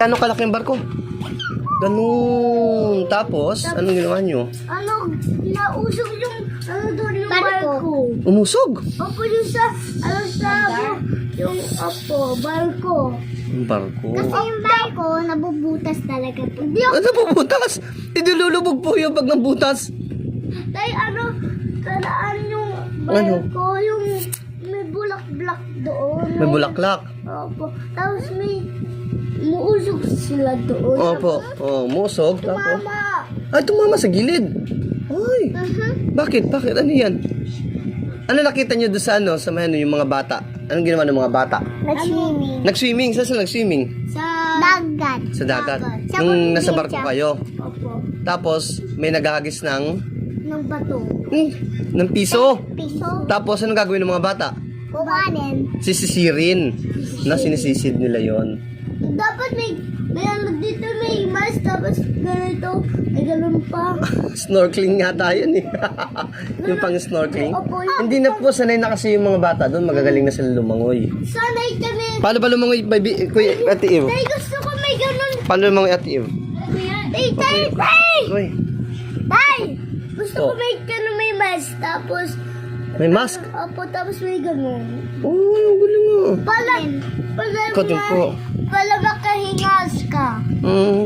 Gaano kalaki ang barko? Ganun. Tapos, anong ginawa nyo? Nausog yung, doon yung barko. Umusog. Opo, yung barko. Ang barko. Kasi yung barko, nabubutas talaga po. Ano bubutas? Hindi lulubog po yung pag nabutas. Tayo, kalaan yung barko, yung may bulak-bulak doon. May bulaklak. Opo. Tapos may muusog sila doon. Opo. Oh, musog. Tapos. Mama! Ay, tumama sa gilid. Ay. Bakit? Bakit? Ano yan? Ano nakita nyo doon sa ano? Sa yung mga bata? Anong ginawa ng mga bata? Nag-swimming. Nag-swimming? Saan sila nag-swimming? Sa dagat. Sa dagat. Sa Nung nasa probinsya. barko kayo. Opo. Tapos, may naghahagis ng Bato. ng piso. Piso. Tapos, anong gagawin ng mga bata? Kukanin. Sisisirin. Na sinisisid nila yon. Dapat may dito may mask, tapos ganito, may ganun pa. Snorkeling nga tayo eh. Yung pang snorkeling. Opo, Hindi na po, sanay na kasi yung mga bata doon. Magagaling na sila lumangoy. sanay kami. Paano ba lumangoy, baby? Kuya, Ate Eve? Tay, gusto ko may ganun. Paano lumangoy, Ate Eve? Tay! Uy, Tay! Gusto ko Oh. may ganun, may mask, tapos, may mask. opo, tapos may ganun. Oh, ang galing mo. Pala Ikaw din po. makahingas ka. Mm.